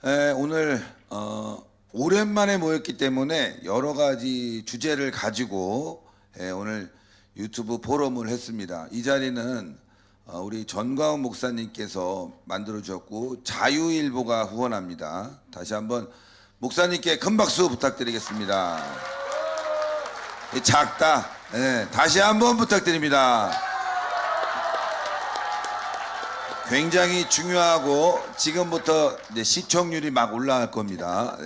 오늘 오랜만에 모였기 때문에 여러 가지 주제를 가지고 오늘 유튜브 포럼을 했습니다. 이 자리는 우리 전광훈 목사님께서 만들어 주셨고 자유일보가 후원합니다. 다시 한번 목사님께 큰 박수 부탁드리겠습니다. 작다. 다시 한번 부탁드립니다. 굉장히 중요하고 지금부터 이제 시청률이 막 올라갈 겁니다.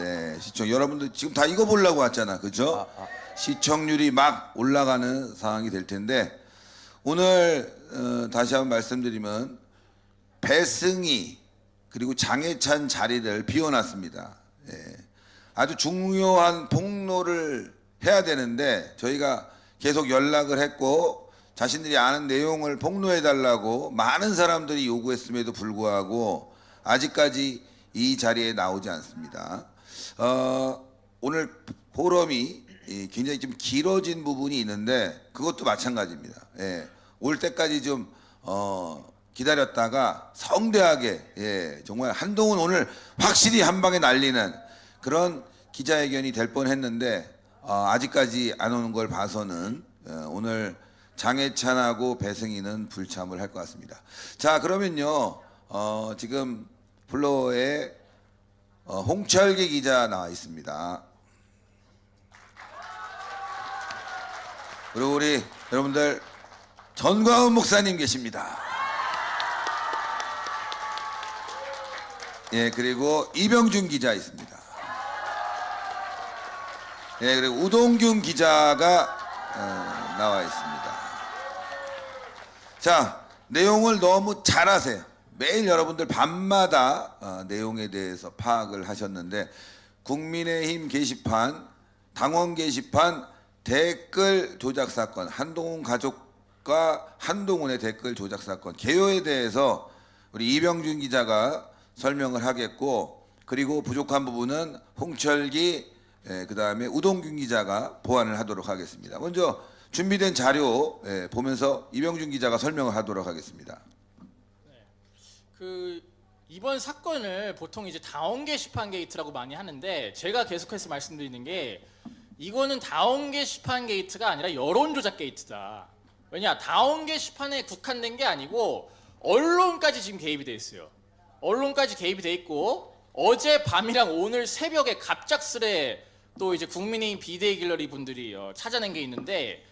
여러분들 지금 다 이거 보려고 왔잖아, 그죠? 시청률이 막 올라가는 상황이 될 텐데 오늘 다시 한번 말씀드리면 배승희 그리고 장해찬 자리를 비워놨습니다. 아주 중요한 폭로를 해야 되는데 저희가 계속 연락을 했고 자신들이 아는 내용을 폭로해달라고 많은 사람들이 요구했음에도 불구하고 아직까지 이 자리에 나오지 않습니다. 오늘 포럼이 굉장히 좀 길어진 부분이 있는데 그것도 마찬가지입니다. 올 때까지 좀 기다렸다가 성대하게 정말 한동훈 오늘 확실히 한 방에 날리는 그런 기자회견이 될 뻔했는데 아직까지 안 오는 걸 봐서는 오늘 장해찬하고 배승희는 불참을 할 것 같습니다. 자, 그러면요 지금 플로어에 홍철기 기자 나와 있습니다. 그리고 우리 여러분들 전광훈 목사님 계십니다. 그리고 이병준 기자 있습니다. 그리고 우동균 기자가 나와 있습니다. 자, 내용을 너무 잘 아세요. 매일 여러분들 밤마다 내용에 대해서 파악을 하셨는데 국민의힘 게시판, 당원 게시판 댓글 조작 사건, 한동훈 가족과 한동훈의 댓글 조작 사건 개요에 대해서 우리 이병준 기자가 설명을 하겠고 그리고 부족한 부분은 홍철기 그 다음에 우동균 기자가 보완을 하도록 하겠습니다. 먼저 준비된 자료 보면서 이병준 기자가 설명을 하도록 하겠습니다. 이번 사건을 보통 이제 다운 게시판 게이트라고 많이 하는데 제가 계속해서 말씀드리는 게 이거는 다운 게시판 게이트가 아니라 여론 조작 게이트다. 왜냐, 다운 게시판에 국한된 게 아니고 언론까지 지금 개입이 돼 있어요. 언론까지 개입이 돼 있고 어제 밤이랑 오늘 새벽에 갑작스레 또 이제 국민의힘 비대위 길러리 분들이 찾아낸 게 있는데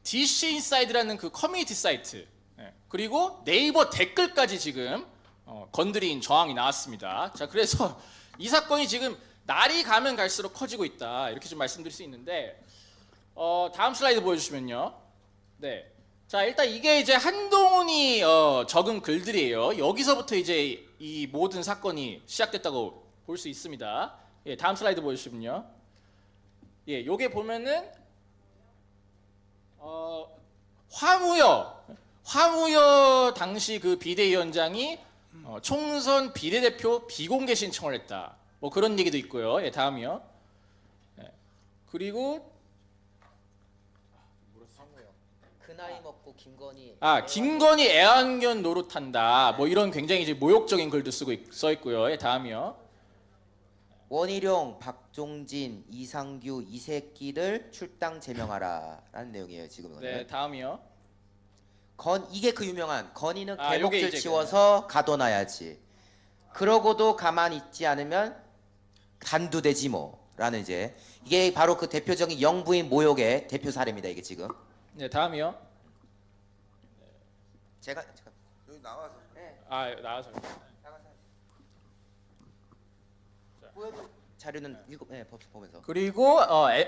DC 인사이드라는 그 커뮤니티 사이트 그리고 네이버 댓글까지 지금 건드린 저항이 나왔습니다. 자, 그래서 이 사건이 지금 날이 가면 갈수록 커지고 있다 이렇게 좀 말씀드릴 수 있는데 다음 슬라이드 보여주시면요. 네, 자 일단 이게 이제 한동훈이 적은 글들이에요. 여기서부터 이제 이 모든 사건이 시작됐다고 볼 수 있습니다. 다음 슬라이드 보여주시면요. 요게 보면은 화무여 당시 그 비대위원장이 총선 비례대표 비공개 신청을 했다. 뭐 그런 얘기도 있고요. 다음이요. 그리고 그 나이 먹고 김건희 김건희 애완견 노릇한다. 뭐 이런 굉장히 이제 모욕적인 글도 써 있고요. 다음이요. 원희룡, 박종진, 이상규 이 새끼들 출당 제명하라라는 내용이에요 지금은. 네, 다음이요. 이게 그 유명한 건희는 요게 개목줄 이제 치워서 가둬놔야지. 그러고도 가만히 있지 않으면 단두대지 뭐라는 이제 이게 바로 그 대표적인 영부인 모욕의 대표 사례입니다 이게 지금. 네, 다음이요. 제가 여기 나와서 나와서. 보여도 자료는 보면서. 그리고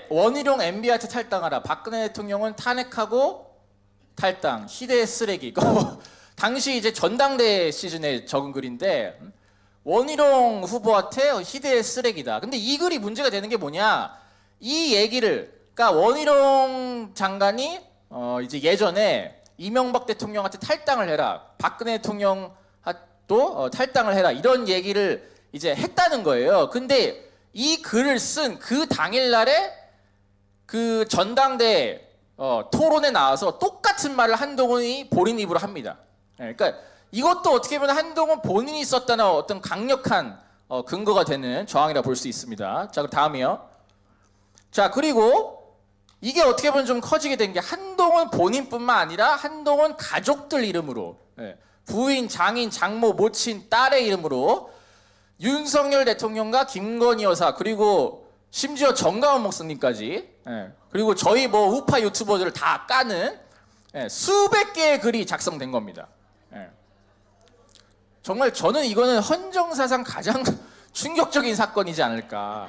원희룡 MB한테 탈당하라. 박근혜 대통령은 탄핵하고 탈당. 희대의 쓰레기. 이거 당시 이제 전당대 시즌에 적은 글인데 원희룡 후보한테 희대의 쓰레기다. 근데 이 글이 문제가 되는 게 뭐냐? 이 얘기를 그러니까 원희룡 장관이 이제 예전에 이명박 대통령한테 탈당을 해라. 박근혜 대통령도 탈당을 해라. 이런 얘기를 이제 했다는 거예요. 근데 이 글을 쓴 그 당일날에 그 전당대 토론에 나와서 똑같은 말을 한동훈이 본인 입으로 합니다. 그러니까 이것도 어떻게 보면 한동훈 본인이 썼다는 어떤 강력한 근거가 되는 저항이라 볼 수 있습니다. 자, 그럼 다음이요. 자, 그리고 이게 어떻게 보면 좀 커지게 된 게 한동훈 본인뿐만 아니라 한동훈 가족들 이름으로 부인, 장인, 장모, 모친, 딸의 이름으로 윤석열 대통령과 김건희 여사 그리고 심지어 정가원 목사님까지 그리고 저희 뭐 우파 유튜버들을 다 까는 수백 개의 글이 작성된 겁니다. 정말 저는 이거는 헌정사상 가장 충격적인 사건이지 않을까.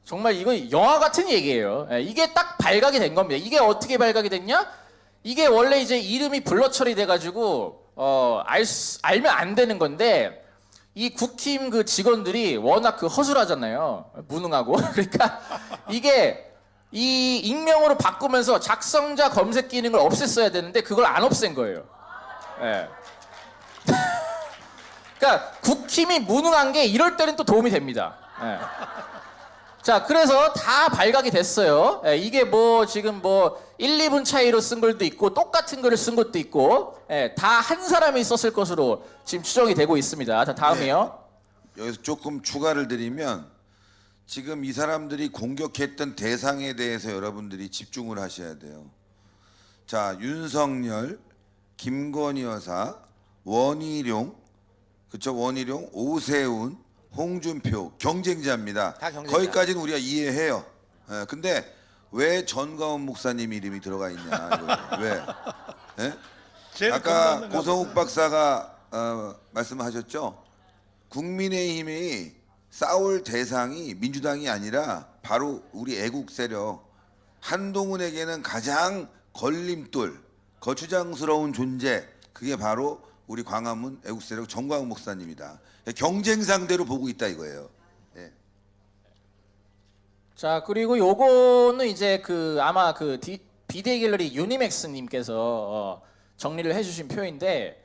정말 이거 영화 같은 얘기예요. 이게 딱 발각이 된 겁니다. 이게 어떻게 발각이 됐냐? 이게 원래 이제 이름이 블러 처리돼가지고 알면 안 되는 건데 이 국힘 그 직원들이 워낙 그 허술하잖아요. 무능하고. 그러니까 이게 이 익명으로 바꾸면서 작성자 검색 기능을 없앴어야 되는데 그걸 안 없앤 거예요. 그러니까 국힘이 무능한 게 이럴 때는 또 도움이 됩니다. 자, 그래서 다 발각이 됐어요. 이게 뭐 지금 뭐 1, 2분 차이로 쓴 글도 있고 똑같은 글을 쓴 것도 있고 다 한 사람이 썼을 것으로 지금 추정이 되고 있습니다. 자, 다음이요. 여기서 조금 추가를 드리면 지금 이 사람들이 공격했던 대상에 대해서 여러분들이 집중을 하셔야 돼요. 자, 윤석열, 김건희 여사, 원희룡, 그쵸? 원희룡, 오세훈, 홍준표 경쟁자입니다. 다 경쟁자. 거기까지는 우리가 이해해요. 근데 왜 전가원 목사님 이름이 들어가 있냐? 이거. 왜? 아까 고성욱 박사가 말씀하셨죠? 국민의힘이 싸울 대상이 민주당이 아니라 바로 우리 애국 세력 한동훈에게는 가장 걸림돌, 거추장스러운 존재 그게 바로 우리 광화문 애국 세력 정광훈 목사님이다. 경쟁 상대로 보고 있다 이거예요. 자, 그리고 요거는 이제 그 아마 그 비데이 갤러리 유니맥스님께서 정리를 해주신 표인데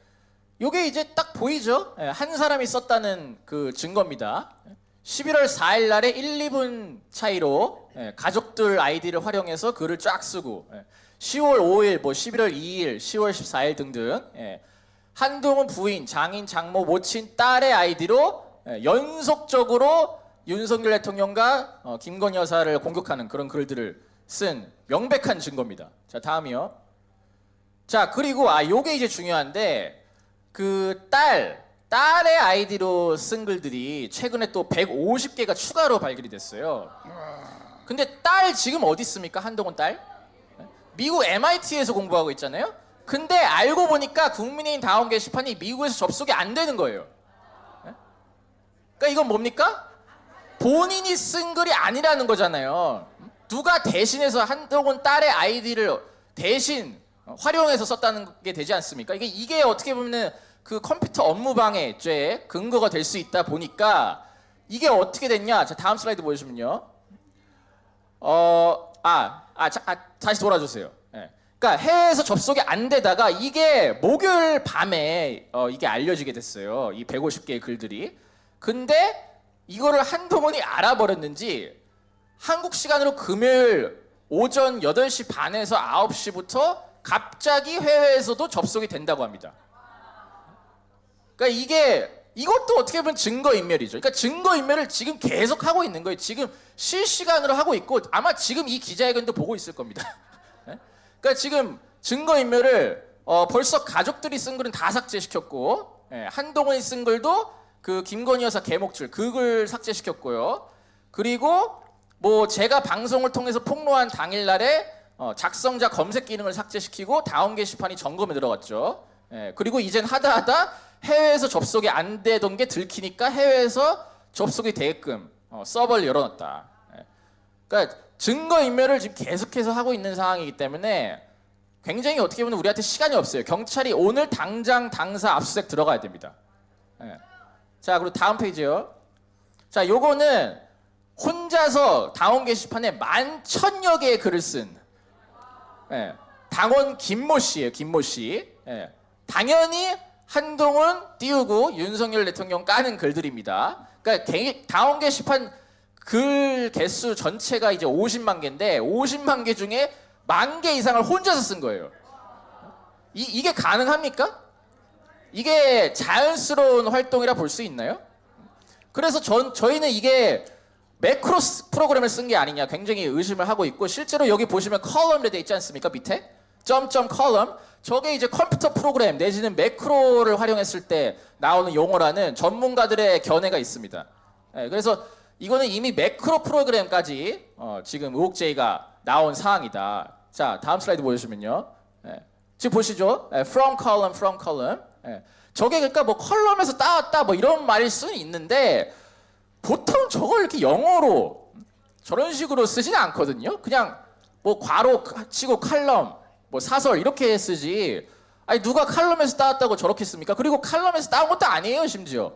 요게 이제 딱 보이죠? 한 사람이 썼다는 그 증거입니다. 11월 4일 날에 1, 2분 차이로 가족들 아이디를 활용해서 글을 쫙 쓰고 10월 5일, 뭐 11월 2일, 10월 14일 등등 한동훈 부인, 장인, 장모, 모친, 딸의 아이디로 연속적으로 윤석열 대통령과 김건희 여사를 공격하는 그런 글들을 쓴 명백한 증거입니다. 자, 다음이요. 자, 그리고 요게 이제 중요한데 그 딸의 아이디로 쓴 글들이 최근에 또 150개가 추가로 발견이 됐어요. 근데 딸 지금 어디 있습니까? 한동훈 딸? 미국 MIT에서 공부하고 있잖아요. 근데 알고 보니까 국민의힘 다운 게시판이 미국에서 접속이 안 되는 거예요. 그러니까 이건 뭡니까? 본인이 쓴 글이 아니라는 거잖아요. 누가 대신해서 한동훈 딸의 아이디를 대신 활용해서 썼다는 게 되지 않습니까? 이게 어떻게 보면 그 컴퓨터 업무방해죄의 근거가 될 수 있다 보니까 이게 어떻게 됐냐? 자, 다음 슬라이드 보여주면요. 다시 돌아주세요. 그러니까 해외에서 접속이 안 되다가 이게 목요일 밤에 이게 알려지게 됐어요. 이 150개의 글들이. 근데 이거를 한동훈이 알아버렸는지 한국 시간으로 금요일 오전 8시 반에서 9시부터 갑자기 해외에서도 접속이 된다고 합니다. 그러니까 이것도 어떻게 보면 증거인멸이죠. 그러니까 증거인멸을 지금 계속 하고 있는 거예요. 지금 실시간으로 하고 있고 아마 지금 이 기자회견도 보고 있을 겁니다. 그러니까 지금 증거인멸을 벌써 가족들이 쓴 글은 다 삭제시켰고 한동훈이 쓴 글도 그 김건희 여사 개목줄 그 글 삭제시켰고요. 그리고 뭐 제가 방송을 통해서 폭로한 당일날에 작성자 검색 기능을 삭제시키고 다운 게시판이 점검에 들어갔죠. 그리고 이젠 하다 해외에서 접속이 안 되던 게 들키니까 해외에서 접속이 되게끔 서버를 열어놨다. 그러니까 증거인멸을 지금 계속해서 하고 있는 상황이기 때문에 굉장히 어떻게 보면 우리한테 시간이 없어요. 경찰이 오늘 당장 당사 압수수색 들어가야 됩니다. 자, 그리고 다음 페이지요. 자, 요거는 혼자서 당원 게시판에 11,000여 개의 글을 쓴 당원 김모 씨예요. 김모 씨. 당연히 한동훈 띄우고 윤석열 대통령 까는 글들입니다. 그러니까 당원 게시판 글 개수 전체가 이제 50만 개인데 50만 개 중에 10,000개 이상을 혼자서 쓴 거예요. 이게 가능합니까? 이게 자연스러운 활동이라 볼 수 있나요? 그래서 저희는 이게 매크로 프로그램을 쓴 게 아니냐 굉장히 의심을 하고 있고, 실제로 여기 보시면 컬럼이 돼 있지 않습니까? 밑에 점점 컬럼, 저게 이제 컴퓨터 프로그램 내지는 매크로를 활용했을 때 나오는 용어라는 전문가들의 견해가 있습니다. 그래서 이거는 이미 매크로 프로그램까지 지금 의혹 제기가 나온 사항이다. 자, 다음 슬라이드 보여주시면요. 지금 보시죠. from column. 저게 그러니까 뭐 컬럼에서 따왔다 뭐 이런 말일 수는 있는데, 보통 저걸 이렇게 영어로 저런 식으로 쓰지는 않거든요. 그냥 뭐 괄호 치고 칼럼, 뭐 사설 이렇게 쓰지. 아니 누가 칼럼에서 따왔다고 저렇게 씁니까? 그리고 칼럼에서 따온 것도 아니에요, 심지어.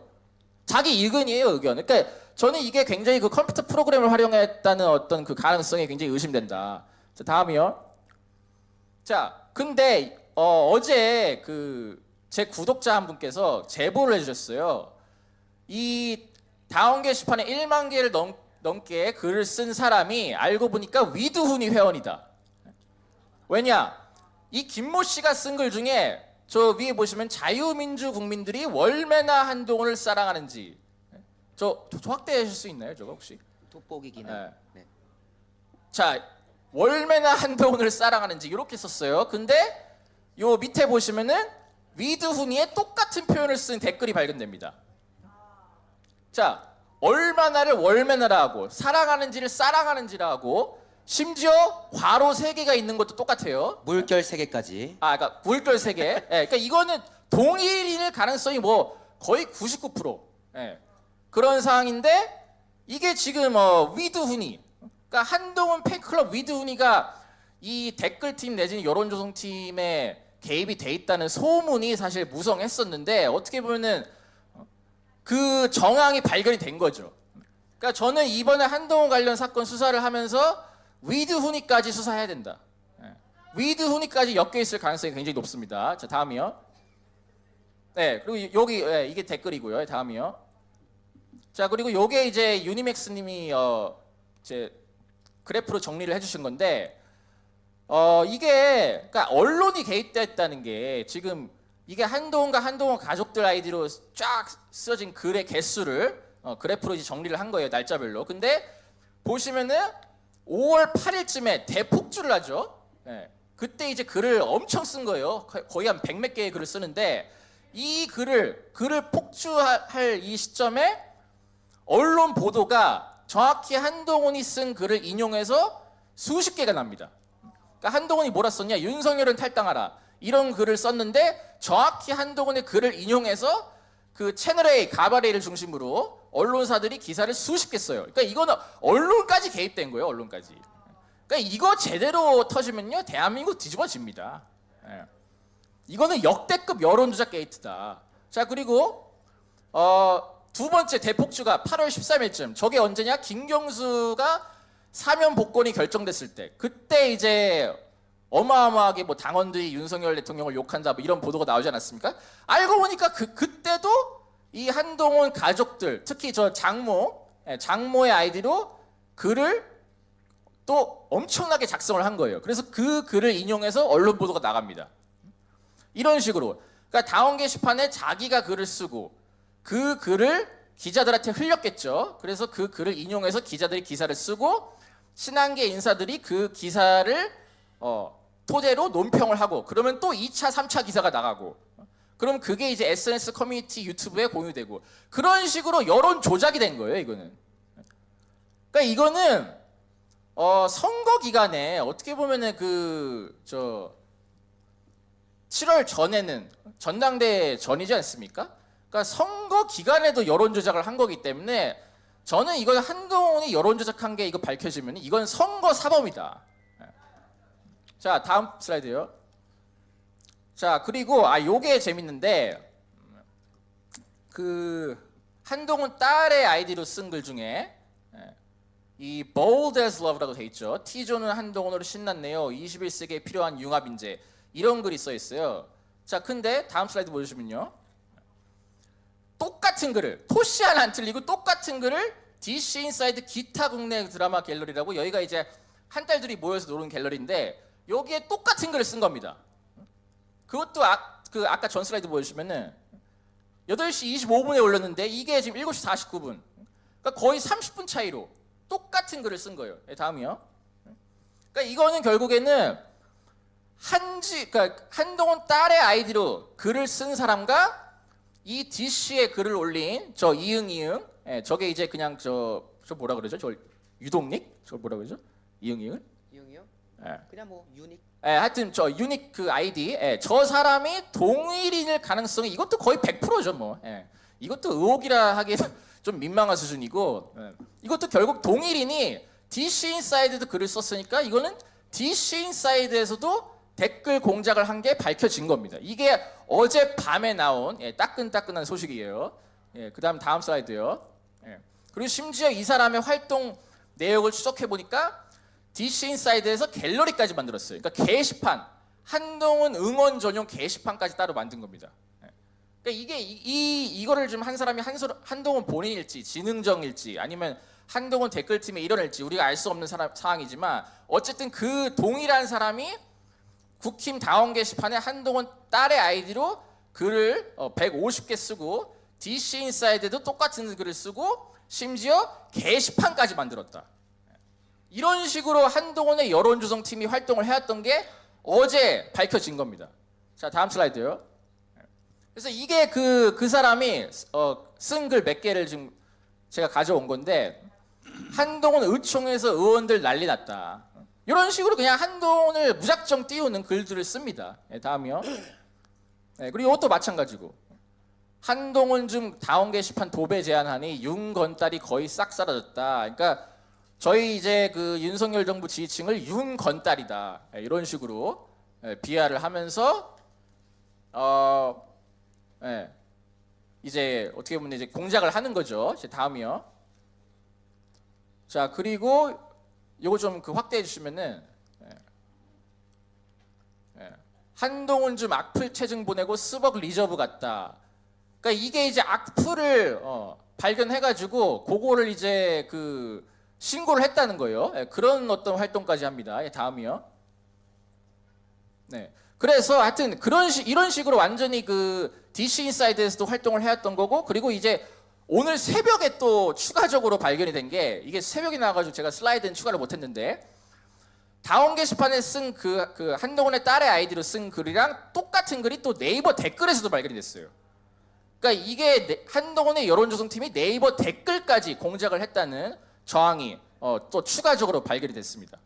자기 의견이에요, 의견. 그러니까 저는 이게 굉장히 그 컴퓨터 프로그램을 활용했다는 어떤 그 가능성이 굉장히 의심된다. 자, 다음이요. 자, 근데 어제 그 제 구독자 한 분께서 제보를 해주셨어요. 이 다운 게시판에 1만 개를 넘게 글을 쓴 사람이 알고 보니까 위드훈이 회원이다. 왜냐? 이 김모 씨가 쓴 글 중에 저 위에 보시면 자유민주 국민들이 월매나 한동훈을 사랑하는지, 저 확대하실 수 있나요, 저거 혹시? 돋보기기는. 네. 네. 자, 월매나 한동훈을 사랑하는지 이렇게 썼어요. 근데 요 밑에 보시면은 위드훈이의 똑같은 표현을 쓴 댓글이 발견됩니다. 자, 얼마나를 월매나라 하고 사랑하는지를 사랑하는지라 하고, 심지어 괄호 3개가 있는 것도 똑같아요. 물결 3개까지. 그러니까 물결 3개. 그러니까 이거는 동일일 가능성이 뭐 거의 99%. 그런 상황인데, 이게 지금 위드훈이, 그러니까 한동훈 팬클럽 위드훈이가 이 댓글팀 내지는 여론조성팀에 개입이 돼 있다는 소문이 사실 무성했었는데, 어떻게 보면은 그 정황이 발견이 된 거죠. 그러니까 저는 이번에 한동훈 관련 사건 수사를 하면서 위드훈이까지 수사해야 된다. 위드훈이까지 엮여 있을 가능성이 굉장히 높습니다. 자, 다음이요. 네, 그리고 여기 이게 댓글이고요. 다음이요. 자, 그리고 요게 이제 유니맥스님이 이제 그래프로 정리를 해주신 건데, 이게 그러니까 언론이 개입됐다는 게, 지금 이게 한동훈과 한동훈 가족들 아이디로 쫙 쓰여진 글의 개수를 그래프로 이제 정리를 한 거예요, 날짜별로. 근데 보시면은 5월 8일쯤에 대폭주를 하죠. 그때 이제 글을 엄청 쓴 거예요. 거의 한 100몇 개의 글을 쓰는데, 이 글을 폭주할 이 시점에 언론 보도가 정확히 한동훈이 쓴 글을 인용해서 수십 개가 납니다. 그러니까 한동훈이 뭐라 썼냐? 윤석열은 탈당하라. 이런 글을 썼는데, 정확히 한동훈의 글을 인용해서 그 채널A, 가바레이를 중심으로 언론사들이 기사를 수십 개 써요. 그러니까 이거는 언론까지 개입된 거예요, 언론까지. 그러니까 이거 제대로 터지면요, 대한민국 뒤집어집니다. 이거는 역대급 여론조작 게이트다. 자, 그리고 두 번째 대폭주가 8월 13일쯤. 저게 언제냐? 김경수가 사면 복권이 결정됐을 때. 그때 이제 어마어마하게 뭐 당원들이 윤석열 대통령을 욕한다 뭐 이런 보도가 나오지 않았습니까? 알고 보니까 그때도 이 한동훈 가족들, 특히 저 장모의 아이디로 글을 또 엄청나게 작성을 한 거예요. 그래서 그 글을 인용해서 언론 보도가 나갑니다. 이런 식으로. 그러니까 다운 게시판에 자기가 글을 쓰고 그 글을 기자들한테 흘렸겠죠. 그래서 그 글을 인용해서 기자들이 기사를 쓰고, 친한계 인사들이 그 기사를 토대로 논평을 하고, 그러면 또 2차, 3차 기사가 나가고, 그럼 그게 이제 SNS 커뮤니티 유튜브에 공유되고, 그런 식으로 여론 조작이 된 거예요, 이거는. 그러니까 이거는 선거 기간에 어떻게 보면은 7월 전에는 전당대회 전이지 않습니까? 그러니까 선거 기간에도 여론 조작을 한 거기 때문에, 저는 이거 한동훈이 여론 조작한 게 이거 밝혀지면 이건 선거 사범이다. 자, 다음 슬라이드요. 자, 그리고 요게 재밌는데, 그 한동훈 딸의 아이디로 쓴 글 중에 이 bold as love라고 돼 있죠. T조는 한동훈으로 신났네요. 21세기에 필요한 융합 인재. 이런 글이 써 있어요. 자, 근데 다음 슬라이드 보여주시면요. 똑같은 글을, 토시 하나 안 틀리고 똑같은 글을 DC 인사이드 기타 국내 드라마 갤러리라고, 여기가 이제 한 딸들이 모여서 노는 갤러리인데, 여기에 똑같은 글을 쓴 겁니다. 그것도 아까 전 슬라이드 보여주시면은 8시 25분에 올렸는데 이게 지금 7시 49분. 그러니까 거의 30분 차이로 똑같은 글을 쓴 거예요. 다음이요. 그러니까 이거는 결국에는 그러니까 한동훈 딸의 아이디로 글을 쓴 사람과 이 DC의 글을 올린 저 이응이응, 저게 이제 그냥 저 뭐라 그러죠? 저 유동닉? 저 뭐라 그러죠? 이응이응? 이응이요? 예. 그냥 뭐 유닉. 하여튼 저 유닉 그 아이디, 저 사람이 동일인일 가능성이 이것도 거의 100%죠 뭐. 이것도 의혹이라 하기 좀 민망한 수준이고, 이것도 결국 동일인이 DC 인사이드도 글을 썼으니까 이거는 DC 인사이드에서도 댓글 공작을 한 게 밝혀진 겁니다. 이게 어제 밤에 나온 따끈따끈한 소식이에요. 그다음 다음 슬라이드요. 그리고 심지어 이 사람의 활동 내역을 추적해 보니까 DC 인사이드에서 갤러리까지 만들었어요. 그러니까 게시판, 한동훈 응원 전용 게시판까지 따로 만든 겁니다. 그러니까 이게 이거를 좀 한 사람이 한동훈 본인일지, 진흥정일지, 아니면 한동훈 댓글팀의 일원일지 우리가 알 수 없는 상황이지만 어쨌든 그 동일한 사람이 국힘 당원 게시판에 한동훈 딸의 아이디로 글을 150개 쓰고 DC 인사이드에도 똑같은 글을 쓰고 심지어 게시판까지 만들었다. 이런 식으로 한동훈의 여론조성팀이 활동을 해왔던 게 어제 밝혀진 겁니다. 자, 다음 슬라이드요. 그래서 이게 그 사람이 쓴 글 몇 개를 지금 제가 가져온 건데, 한동훈 의총에서 의원들 난리 났다. 이런 식으로 그냥 한동훈을 무작정 띄우는 글들을 씁니다. 다음이요. 그리고 이것도 마찬가지고, 한동훈 중 당원 게시판 도배 제한하니 윤건딸이 거의 싹 사라졌다. 그러니까 저희 이제 그 윤석열 정부 지지층을 윤건딸이다. 이런 식으로 비하를 하면서 이제 어떻게 보면 이제 공작을 하는 거죠. 이제 다음이요. 자, 그리고 요거 좀 그 확대해 주시면은, 한동훈 좀 악플 체증 보내고 스벅 리저브 갔다. 그러니까 이게 이제 악플을 발견해가지고 그거를 이제 그 신고를 했다는 거예요. 그런 어떤 활동까지 합니다. 다음이요. 네. 그래서 하여튼 이런 식으로 완전히 그 DC 인사이드에서도 활동을 해왔던 거고, 그리고 이제 오늘 새벽에 또 추가적으로 발견이 된 게, 이게 새벽에 나와가지고 제가 슬라이드는 추가를 못했는데, 당원 게시판에 쓴 그 한동훈의 딸의 아이디로 쓴 글이랑 똑같은 글이 또 네이버 댓글에서도 발견이 됐어요. 그러니까 이게 한동훈의 여론조성팀이 네이버 댓글까지 공작을 했다는 저항이 또 추가적으로 발견이 됐습니다.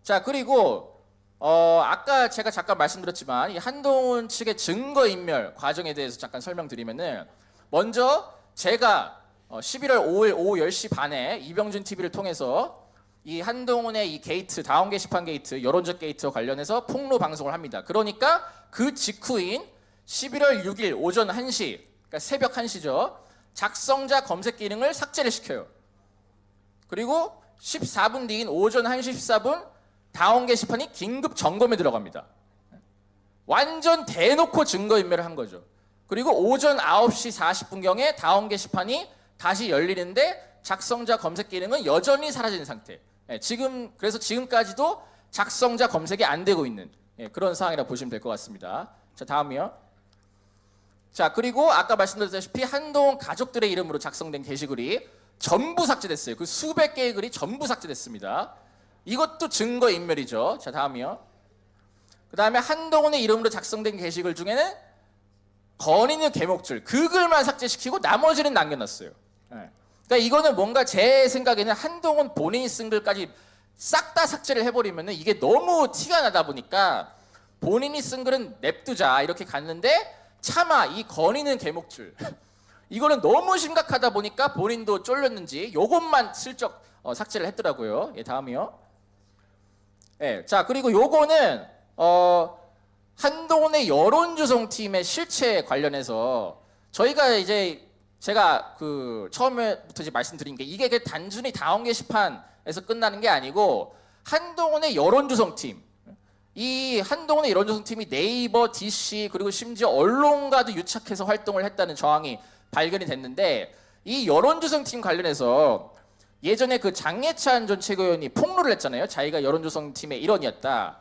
자, 그리고 아까 제가 잠깐 말씀드렸지만 이 한동훈 측의 증거인멸 과정에 대해서 잠깐 설명드리면은, 먼저 제가 11월 5일 오후 10시 반에 이병준 TV를 통해서 이 한동훈의 이 게이트, 당원 게시판 게이트, 여론적 게이트와 관련해서 폭로 방송을 합니다. 그러니까 그 직후인 11월 6일 오전 1시, 그러니까 새벽 1시죠. 작성자 검색 기능을 삭제를 시켜요. 그리고 14분 뒤인 오전 1시 14분 당원 게시판이 긴급 점검에 들어갑니다. 완전 대놓고 증거인멸을 한 거죠. 그리고 오전 9시 40분경에 당원 게시판이 다시 열리는데 작성자 검색 기능은 여전히 사라진 상태. 그래서 지금까지도 작성자 검색이 안 되고 있는 그런 상황이라고 보시면 될 것 같습니다. 자, 다음이요. 자, 그리고 아까 말씀드렸다시피 한동훈 가족들의 이름으로 작성된 게시글이 전부 삭제됐어요. 그 수백 개의 글이 전부 삭제됐습니다. 이것도 증거인멸이죠. 자, 다음이요. 그 다음에 한동훈의 이름으로 작성된 게시글 중에는 건인의 계목줄, 그 글만 삭제시키고 나머지는 남겨놨어요. 그러니까 이거는 뭔가 제 생각에는 한동훈 본인이 쓴 글까지 싹 다 삭제를 해버리면 이게 너무 티가 나다 보니까 본인이 쓴 글은 냅두자 이렇게 갔는데, 차마 이 건인은 계목줄 이거는 너무 심각하다 보니까 본인도 쫄렸는지 요것만 슬쩍 삭제를 했더라고요. 다음이요. 자, 그리고 요거는 한동훈의 여론조성팀의 실체 관련해서 저희가 이제 제가 그 처음에부터 이제 말씀드린 게, 이게 단순히 당원 게시판에서 끝나는 게 아니고 한동훈의 여론조성팀, 이 한동훈의 여론조성팀이 네이버, DC 그리고 심지어 언론과도 유착해서 활동을 했다는 정황이 발견이 됐는데, 이 여론조성팀 관련해서 예전에 그 장예찬 전 최고위원이 폭로를 했잖아요. 자기가 여론조성팀의 일원이었다.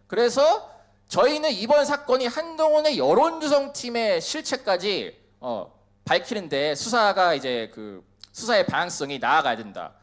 그래서 저희는 이번 사건이 한동훈의 여론조성팀의 실체까지 밝히는데 수사가 이제 그 수사의 방향성이 나아가야 된다.